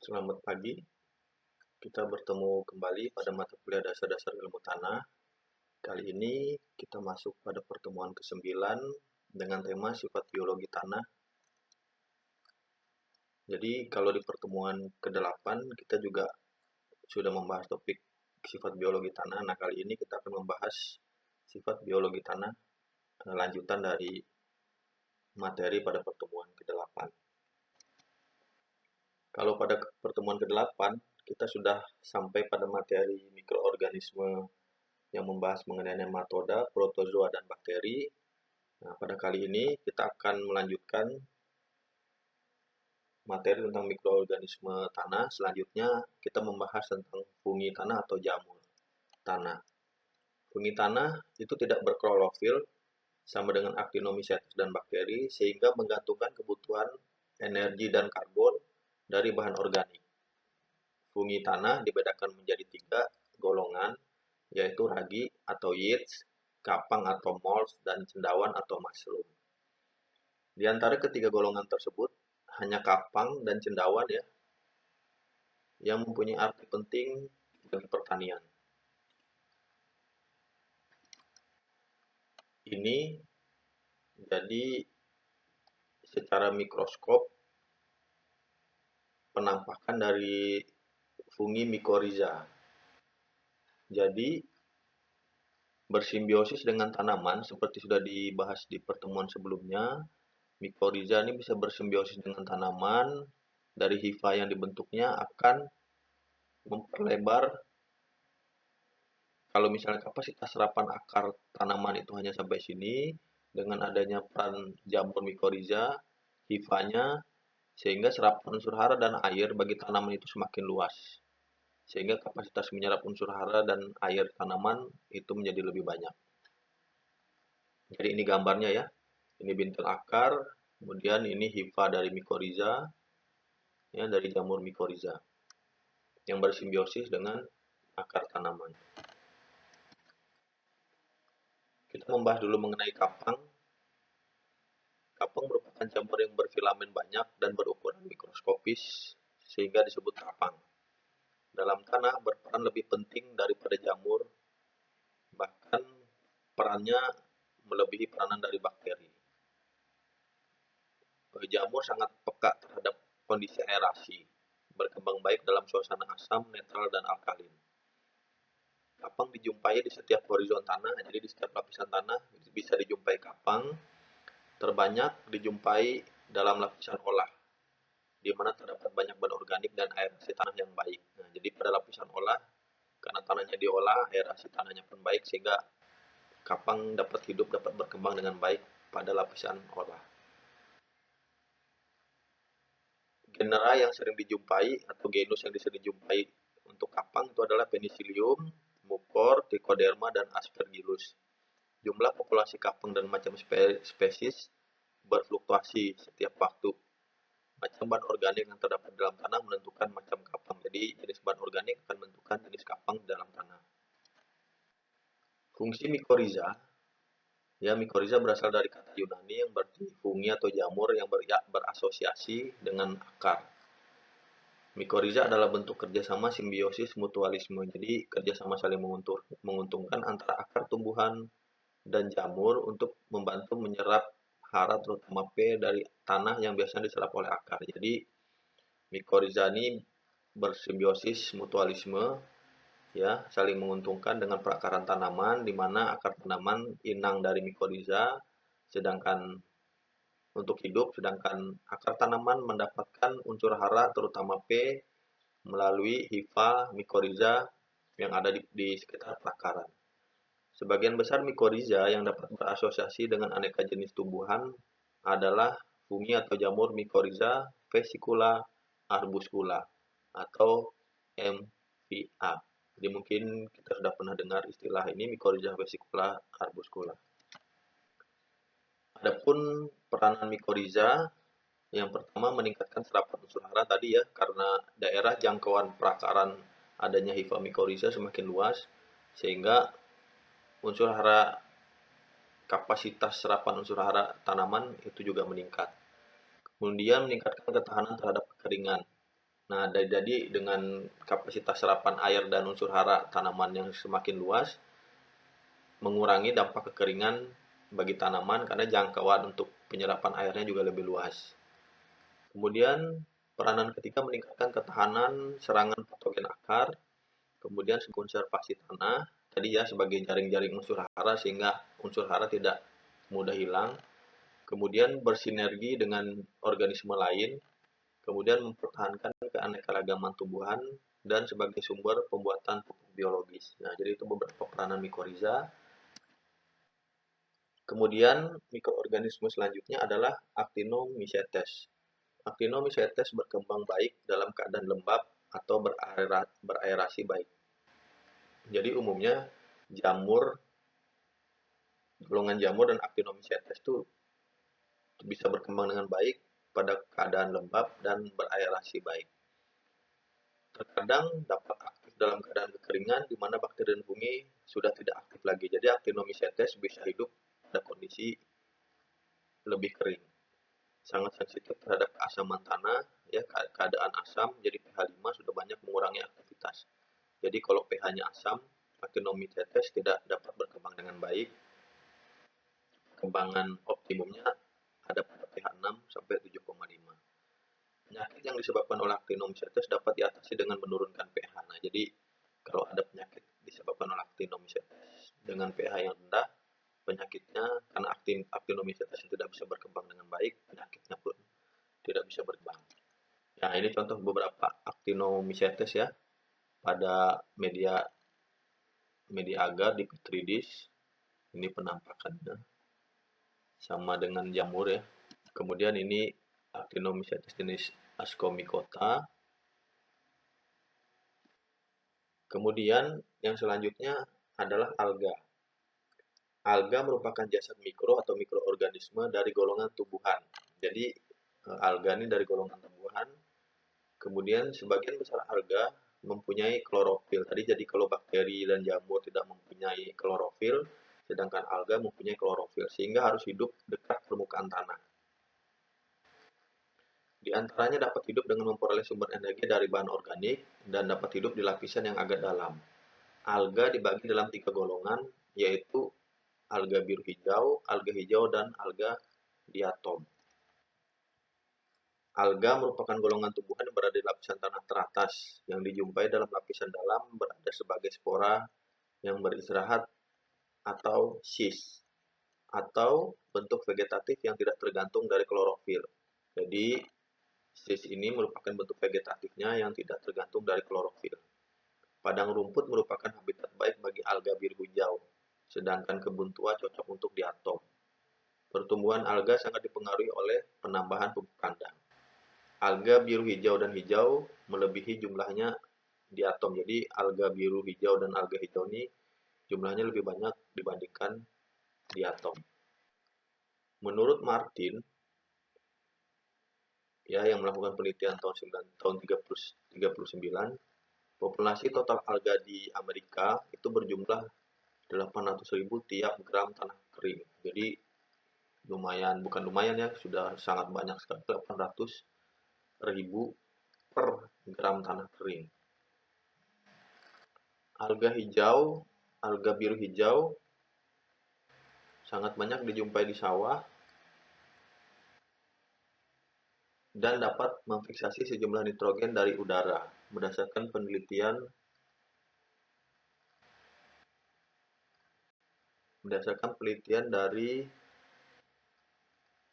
Selamat pagi, kita bertemu kembali pada mata kuliah dasar-dasar ilmu tanah. Kali ini kita masuk pada pertemuan ke-9 dengan tema sifat biologi tanah. Jadi kalau di pertemuan ke-8 kita juga sudah membahas topik sifat biologi tanah. Nah, kali ini kita akan membahas sifat biologi tanah, lanjutan dari materi pada pertemuan ke-8. Kalau pada pertemuan ke-8 kita sudah sampai pada materi mikroorganisme yang membahas mengenai nematoda, protozoa, dan bakteri. Nah, pada kali ini kita akan melanjutkan materi tentang mikroorganisme tanah. Selanjutnya kita membahas tentang fungi tanah atau jamur tanah. Fungi tanah itu tidak berklorofil sama dengan actinomycetes dan bakteri sehingga menggantungkan kebutuhan energi dan karbon dari bahan organik. Fungi tanah dibedakan menjadi 3 golongan, yaitu ragi atau yeast, kapang atau mold, dan cendawan atau mushroom. Di antara ketiga golongan tersebut, hanya kapang dan cendawan yang mempunyai arti penting bagi pertanian. Ini jadi secara mikroskop penampakan dari fungi mycorrhiza. Jadi bersimbiosis dengan tanaman seperti sudah dibahas di pertemuan sebelumnya. Mycorrhiza ini bisa bersimbiosis dengan tanaman, dari hifa yang dibentuknya akan memperlebar. Kalau misalnya kapasitas serapan akar tanaman itu hanya sampai sini, dengan adanya peran jamur mycorrhiza, hifanya, sehingga serapan unsur hara dan air bagi tanaman itu semakin luas. Sehingga kapasitas menyerap unsur hara dan air tanaman itu menjadi lebih banyak. Jadi ini gambarnya ya. Ini bintil akar, kemudian ini hifa dari mycorrhiza, ya, dari jamur mycorrhiza yang bersimbiosis dengan akar tanaman. Kita membahas dulu mengenai kapang. Kapang merupakan jamur yang berfilamen banyak dan berukuran mikroskopis sehingga disebut kapang. Dalam tanah berperan lebih penting daripada jamur, bahkan perannya melebihi peranan dari bakteri. Jamur sangat peka terhadap kondisi aerasi, berkembang baik dalam suasana asam, netral, dan alkalin. Kapang dijumpai di setiap horizon tanah, jadi di setiap lapisan tanah bisa dijumpai kapang. Terbanyak dijumpai dalam lapisan olah, di mana terdapat banyak bahan organik dan aerasi tanah yang baik. Nah, jadi pada lapisan olah, karena tanahnya diolah, aerasi tanahnya pun baik, sehingga kapang dapat hidup, dapat berkembang dengan baik pada lapisan olah. Genera yang sering dijumpai atau genus yang sering dijumpai untuk kapang itu adalah Penicillium, Mucor, Trichoderma, dan Aspergillus. Jumlah populasi kapang dan macam spesies berfluktuasi setiap waktu. Macam bahan organik yang terdapat dalam tanah menentukan macam kapang. Jadi jenis bahan organik akan menentukan jenis kapang dalam tanah. Fungsi mycorrhiza. Ya, mycorrhiza berasal dari kata Yunani yang berarti fungi atau jamur yang berasosiasi dengan akar. Mycorrhiza adalah bentuk kerjasama simbiosis mutualisme. Jadi kerjasama saling menguntungkan antara akar tumbuhan dan jamur untuk membantu menyerap hara terutama P dari tanah yang biasanya diserap oleh akar. Jadi mycorrhiza ini bersimbiosis mutualisme, ya, saling menguntungkan dengan perakaran tanaman, di mana akar tanaman inang dari mycorrhiza sedangkan untuk hidup, sedangkan akar tanaman mendapatkan unsur hara terutama P melalui hifa mycorrhiza yang ada di sekitar perakaran. Sebagian besar mycorrhiza yang dapat berasosiasi dengan aneka jenis tumbuhan adalah fungi atau jamur mycorrhiza vesicula arbuscula atau MVA. Jadi mungkin kita sudah pernah dengar istilah ini, mycorrhiza vesicula arbuscula. Adapun peranan mycorrhiza, yang pertama meningkatkan serapan unsur hara tadi ya, karena daerah jangkauan perakaran adanya hifa mycorrhiza semakin luas, sehingga unsur hara, kapasitas serapan unsur hara tanaman itu juga meningkat. Kemudian meningkatkan ketahanan terhadap kekeringan. Nah, jadi dengan kapasitas serapan air dan unsur hara tanaman yang semakin luas, mengurangi dampak kekeringan bagi tanaman karena jangkauan untuk penyerapan airnya juga lebih luas. Kemudian, peranan ketiga meningkatkan ketahanan serangan patogen akar, kemudian konservasi tanah, tadi ya sebagai jaring-jaring unsur hara sehingga unsur hara tidak mudah hilang, kemudian bersinergi dengan organisme lain, kemudian mempertahankan keanekaragaman tumbuhan, dan sebagai sumber pembuatan pupuk biologis. Nah, jadi itu beberapa peranan mikoriza. Kemudian mikroorganisme selanjutnya adalah Actinomycetes. Actinomycetes berkembang baik dalam keadaan lembab atau beraerasi baik. Jadi umumnya jamur, golongan jamur dan Actinomycetes itu bisa berkembang dengan baik pada keadaan lembab dan beraerasi baik. Terkadang dapat aktif dalam keadaan kekeringan di mana bakteri dan fungi sudah tidak aktif lagi. Jadi Actinomycetes bisa hidup pada kondisi lebih kering. Sangat sensitif terhadap keasaman tanah, ya keadaan asam, jadi pH 5 sudah banyak mengurangi aktivitas. Jadi kalau pH-nya asam, Actinomycetes tidak dapat berkembang dengan baik. Kembangan optimumnya ada pada pH 6 sampai 7,5. Penyakit yang disebabkan oleh Actinomycetes dapat diatasi dengan menurunkan pH. Nah, jadi kalau ada penyakit disebabkan oleh Actinomycetes dengan pH yang rendah, penyakitnya karena Actinomycetes tidak bisa berkembang dengan baik, penyakitnya pun tidak bisa berkembang. Nah, ini contoh beberapa Actinomycetes ya pada media agar di petri dish. Ini penampakannya sama dengan jamur ya. Kemudian ini Actinomycetes jenis Ascomycota. Kemudian yang selanjutnya adalah alga. Alga merupakan jasad mikro atau mikroorganisme dari golongan tumbuhan. Jadi alga ini dari golongan tumbuhan. Kemudian sebagian besar alga mempunyai klorofil. Tadi jadi kalau bakteri dan jamur tidak mempunyai klorofil, sedangkan alga mempunyai klorofil sehingga harus hidup dekat permukaan tanah. Di antaranya dapat hidup dengan memperoleh sumber energi dari bahan organik dan dapat hidup di lapisan yang agak dalam. Alga dibagi dalam 3 golongan, yaitu alga biru hijau, dan alga diatom. Alga merupakan golongan tumbuhan yang berada di lapisan tanah teratas, yang dijumpai dalam lapisan dalam berada sebagai spora yang beristirahat atau cyst, atau bentuk vegetatif yang tidak tergantung dari klorofil. Jadi, cyst ini merupakan bentuk vegetatifnya yang tidak tergantung dari klorofil. Padang rumput merupakan habitat baik bagi alga biru hijau, sedangkan kebun tua cocok untuk diatom. Pertumbuhan alga sangat dipengaruhi oleh penambahan pupuk kandang. Alga biru hijau dan hijau melebihi jumlahnya diatom. Jadi alga biru hijau dan alga hijau ini jumlahnya lebih banyak dibandingkan diatom. Menurut Martin, ya yang melakukan penelitian tahun 39, populasi total alga di Amerika itu berjumlah 800.000 tiap gram tanah kering. Jadi lumayan, bukan lumayan ya, sudah sangat banyak sekali, 800.000 per gram tanah kering. Alga biru hijau sangat banyak dijumpai di sawah dan dapat memfiksasi sejumlah nitrogen dari udara berdasarkan penelitian dari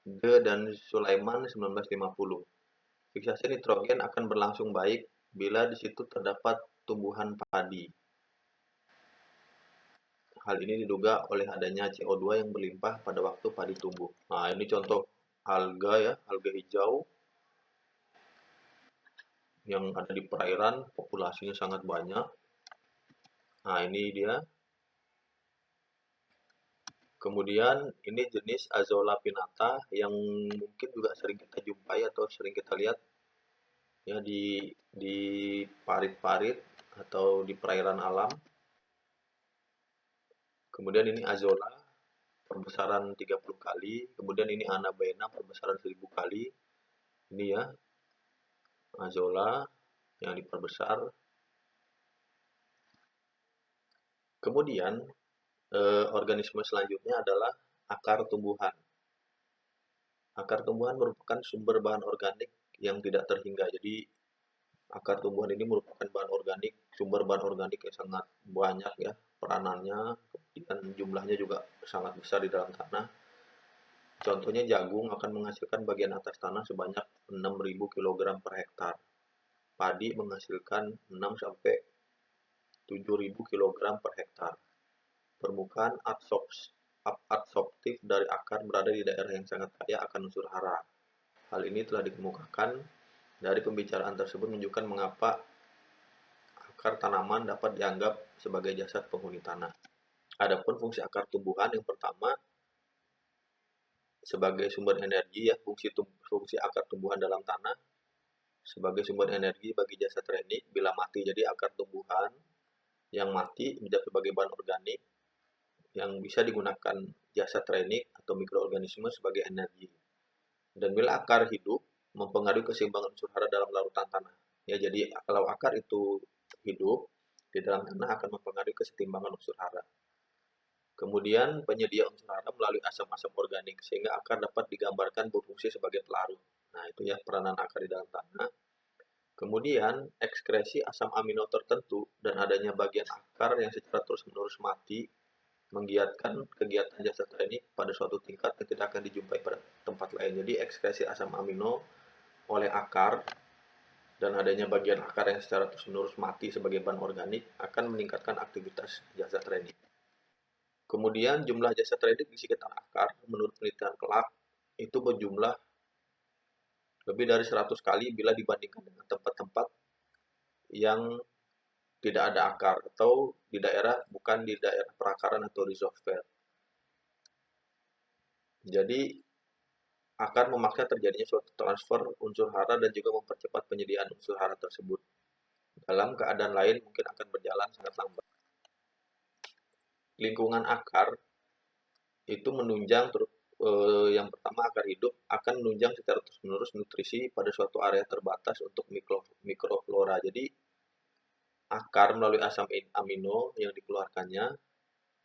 De dan Sulaiman 1950. Fiksasi nitrogen akan berlangsung baik bila di situ terdapat tumbuhan padi. Hal ini diduga oleh adanya CO2 yang berlimpah pada waktu padi tumbuh. Nah, ini contoh alga ya, alga hijau yang ada di perairan, populasinya sangat banyak. Nah, ini dia. Kemudian ini jenis Azolla pinnata yang mungkin juga sering kita jumpai atau sering kita lihat ya di parit-parit atau di perairan alam. Kemudian ini Azolla perbesaran 30 kali, kemudian ini Anabaena perbesaran 1000 kali. Ini ya Azolla. yang diperbesar. Kemudian organisme selanjutnya adalah akar tumbuhan. Akar tumbuhan merupakan sumber bahan organik yang tidak terhingga. Jadi akar tumbuhan ini merupakan bahan organik, sumber bahan organik yang sangat banyak ya peranannya, kemudian jumlahnya juga sangat besar di dalam tanah. Contohnya jagung akan menghasilkan bagian atas tanah sebanyak 6.000 kg per hektar. Padi menghasilkan 6 sampai 7.000 kg per hektar. Permukaan absorptif dari akar berada di daerah yang sangat kaya akan unsur hara. Hal ini telah dikemukakan dari pembicaraan tersebut menunjukkan mengapa akar tanaman dapat dianggap sebagai jasad penghuni tanah. Adapun fungsi akar tumbuhan yang pertama sebagai sumber energi ya, fungsi akar tumbuhan dalam tanah sebagai sumber energi bagi jasad renik bila mati. Jadi akar tumbuhan yang mati menjadi sebagai bahan organik yang bisa digunakan jasad renik atau mikroorganisme sebagai energi. Dan bila akar hidup, mempengaruhi keseimbangan unsur hara dalam larutan tanah. Ya, jadi kalau akar itu hidup di dalam tanah akan mempengaruhi keseimbangan unsur hara. Kemudian penyedia unsur hara melalui asam-asam organik sehingga akar dapat digambarkan berfungsi sebagai pelarut. Nah, itu ya peranan akar di dalam tanah. Kemudian ekskresi asam amino tertentu dan adanya bagian akar yang secara terus-menerus mati menggiatkan kegiatan jasad renik pada suatu tingkat yang tidak akan dijumpai pada tempat lain. Jadi ekskresi asam amino oleh akar dan adanya bagian akar yang secara terus-menerus mati sebagai bahan organik akan meningkatkan aktivitas jasad renik. Kemudian jumlah jasad renik di sekitar akar menurut penelitian kelak itu berjumlah lebih dari 100 kali bila dibandingkan dengan tempat-tempat yang tidak ada akar atau di daerah bukan di daerah perakaran atau rhizosfer. Jadi akan memaksa terjadinya suatu transfer unsur hara dan juga mempercepat penyediaan unsur hara tersebut. Dalam keadaan lain mungkin akan berjalan sangat lambat. Lingkungan akar itu menunjang yang pertama akar hidup akan menunjang secara terus-menerus nutrisi pada suatu area terbatas untuk mikroflora. Jadi akar melalui asam amino yang dikeluarkannya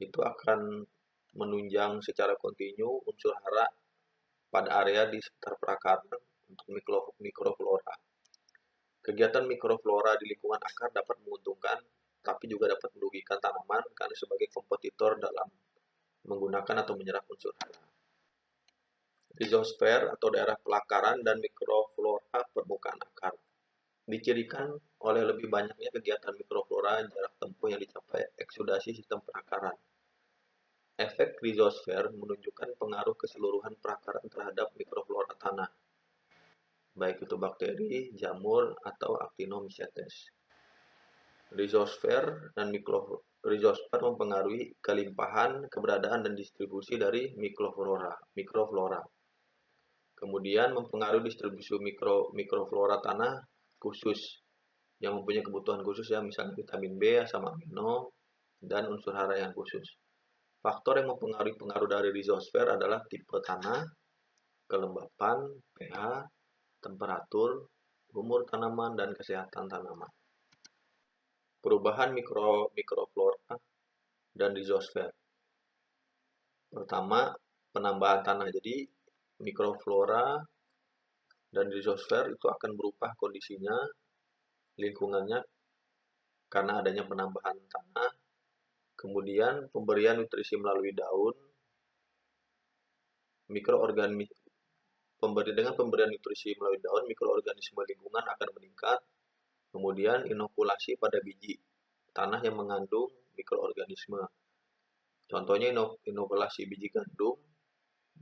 itu akan menunjang secara kontinu unsur hara pada area di sekitar perakaran untuk mikroflora. Kegiatan mikroflora di lingkungan akar dapat menguntungkan, tapi juga dapat merugikan tanaman karena sebagai kompetitor dalam menggunakan atau menyerap unsur hara. Rhizosfer atau daerah pelakaran dan mikroflora permukaan akar dicirikan oleh lebih banyaknya kegiatan mikroflora jarak tempuh yang dicapai eksudasi sistem perakaran. Efek rhizosfer menunjukkan pengaruh keseluruhan perakaran terhadap mikroflora tanah, baik itu bakteri, jamur, atau actinomycetes. Rhizosfer dan rhizosfer mempengaruhi kelimpahan, keberadaan, dan distribusi dari mikroflora. Kemudian mempengaruhi distribusi mikroflora tanah khusus yang mempunyai kebutuhan khusus ya, misalnya vitamin B, asam amino, dan unsur hara yang khusus. Faktor yang mempengaruhi pengaruh dari rhizosfer adalah tipe tanah, kelembapan, pH, temperatur, umur tanaman, dan kesehatan tanaman. Perubahan mikroflora dan rhizosfer. Pertama, penambahan tanah. Jadi mikroflora dan rhizosfer itu akan berubah kondisinya, lingkungannya karena adanya penambahan tanah. Kemudian pemberian nutrisi melalui daun, dengan pemberian nutrisi melalui daun, mikroorganisme lingkungan akan meningkat. Kemudian inokulasi pada biji tanah yang mengandung mikroorganisme. Contohnya inokulasi biji gandum,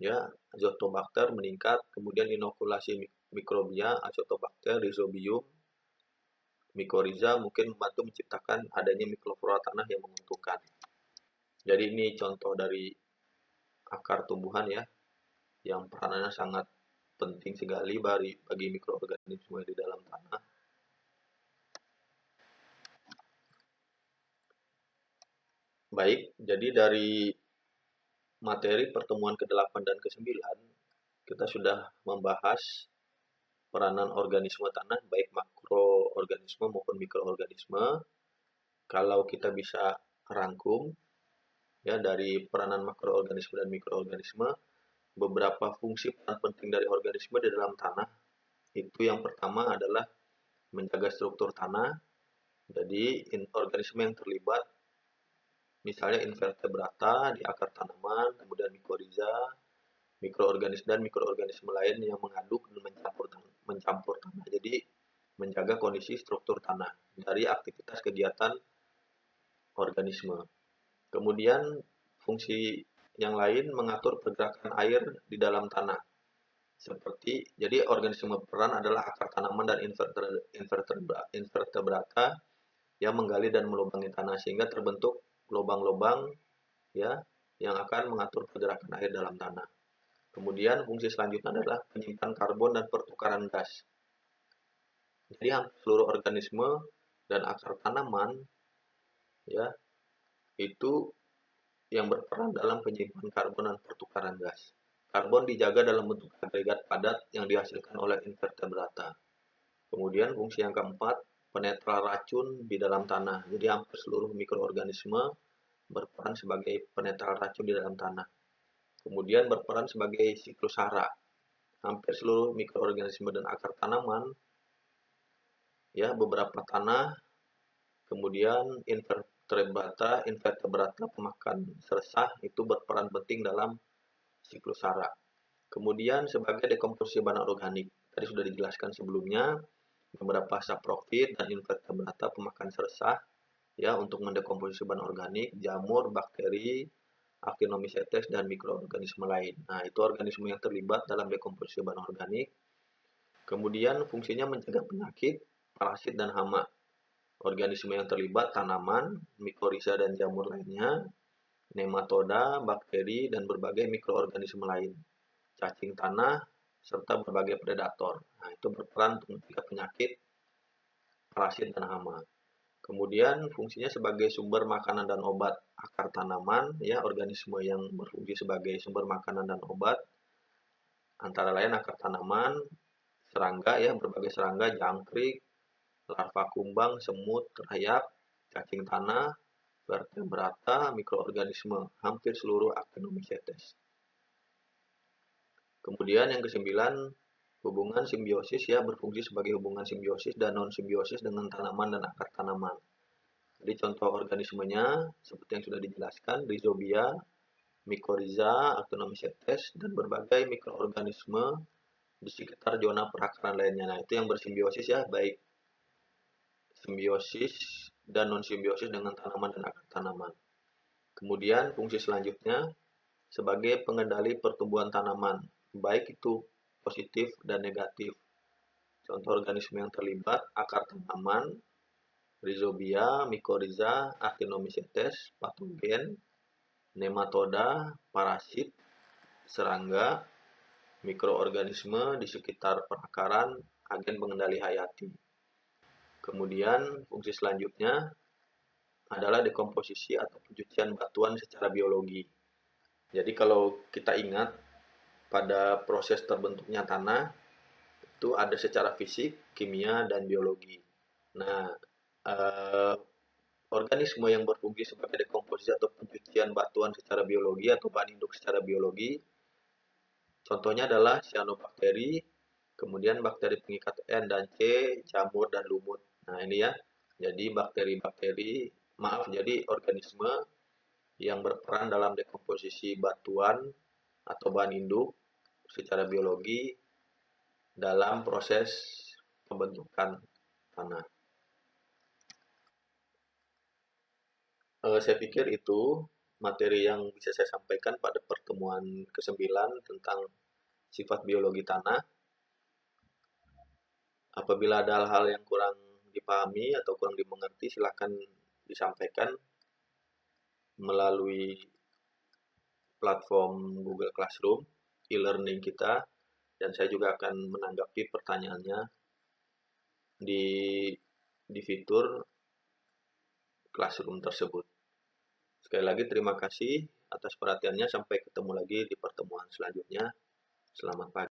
ya, Azotobacter meningkat. Kemudian inokulasi mikrobia, Azotobacter, Rhizobium, Mycorrhiza mungkin membantu menciptakan adanya mikroflora tanah yang menguntungkan. Jadi ini contoh dari akar tumbuhan ya, yang peranannya sangat penting sekali bagi mikroorganisme di dalam tanah. Baik, jadi dari materi pertemuan ke-8 dan ke-9, kita sudah membahas peranan organisme tanah baik makroorganisme makroorganisme maupun mikroorganisme. Kalau kita bisa rangkum ya dari peranan makroorganisme dan mikroorganisme, beberapa fungsi peran penting dari organisme di dalam tanah itu yang pertama adalah menjaga struktur tanah. Jadi organisme yang terlibat misalnya invertebrata di akar tanaman, kemudian mikoriza, mikroorganisme lain yang mengaduk dan mencampur tanah. Jadi menjaga kondisi struktur tanah dari aktivitas kegiatan organisme. Kemudian fungsi yang lain mengatur pergerakan air di dalam tanah. Jadi organisme peran adalah akar tanaman dan invertebrata yang menggali dan melubangi tanah sehingga terbentuk lubang-lubang ya yang akan mengatur pergerakan air dalam tanah. Kemudian fungsi selanjutnya adalah penyimpan karbon dan pertukaran gas. Jadi seluruh organisme dan akar tanaman ya itu yang berperan dalam penyimpan karbon dan pertukaran gas. Karbon dijaga dalam bentuk agregat padat yang dihasilkan oleh invertebrata. Kemudian fungsi yang keempat, penetral racun di dalam tanah. Jadi hampir seluruh mikroorganisme berperan sebagai penetral racun di dalam tanah. Kemudian berperan sebagai siklus hara. Hampir seluruh mikroorganisme dan akar tanaman, ya beberapa tanah, kemudian invertebrata pemakan seresah itu berperan penting dalam siklus hara. Kemudian sebagai dekomposisi bahan organik, tadi sudah dijelaskan sebelumnya, beberapa saprofit dan invertebrata pemakan seresah ya untuk mendekomposisi bahan organik, jamur, bakteri, Actinomycetes dan mikroorganisme lain. Nah, itu organisme yang terlibat dalam dekomposisi bahan organik. Kemudian fungsinya mencegah penyakit, parasit dan hama. Organisme yang terlibat tanaman, mikoriza dan jamur lainnya, nematoda, bakteri dan berbagai mikroorganisme lain, cacing tanah serta berbagai predator. Nah, itu berperan untuk mencegah penyakit, parasit dan hama. Kemudian fungsinya sebagai sumber makanan dan obat akar tanaman, ya organisme yang berfungsi sebagai sumber makanan dan obat antara lain akar tanaman, serangga ya berbagai serangga, jangkrik, larva kumbang, semut, rayap, cacing tanah, vertebrata, mikroorganisme, hampir seluruh Actinomycetes. Kemudian yang kesembilan, hubungan simbiosis ya berfungsi sebagai hubungan simbiosis dan non simbiosis dengan tanaman dan akar tanaman. Jadi contoh organismenya seperti yang sudah dijelaskan, rhizobia, mycorrhiza, Actinomycetes dan berbagai mikroorganisme di sekitar zona perakaran lainnya. Nah, itu yang bersimbiosis ya, baik simbiosis dan non simbiosis dengan tanaman dan akar tanaman. Kemudian fungsi selanjutnya sebagai pengendali pertumbuhan tanaman, baik itu positif dan negatif. Contoh organisme yang terlibat akar tanaman, rhizobia, mycorrhiza, Actinomycetes, patogen, nematoda, parasit, serangga, mikroorganisme di sekitar perakaran, agen pengendali hayati. Kemudian fungsi selanjutnya adalah dekomposisi atau pencucian batuan secara biologi. Jadi kalau kita ingat pada proses terbentuknya tanah itu ada secara fisik, kimia, dan biologi. Nah, organisme yang berfungsi sebagai dekomposisi atau pencucian batuan secara biologi atau bahan induk secara biologi, contohnya adalah cyanobacteria, kemudian bakteri pengikat N dan C, jamur dan lumut. Nah ini ya, jadi jadi organisme yang berperan dalam dekomposisi batuan atau bahan induk secara biologi dalam proses pembentukan tanah. Saya pikir itu materi yang bisa saya sampaikan pada pertemuan ke-9 tentang sifat biologi tanah. Apabila ada hal-hal yang kurang dipahami atau kurang dimengerti, silakan disampaikan melalui platform Google Classroom, e-learning kita, dan saya juga akan menanggapi pertanyaannya di fitur Classroom tersebut. Sekali lagi terima kasih atas perhatiannya. Sampai ketemu lagi di pertemuan selanjutnya. Selamat pagi.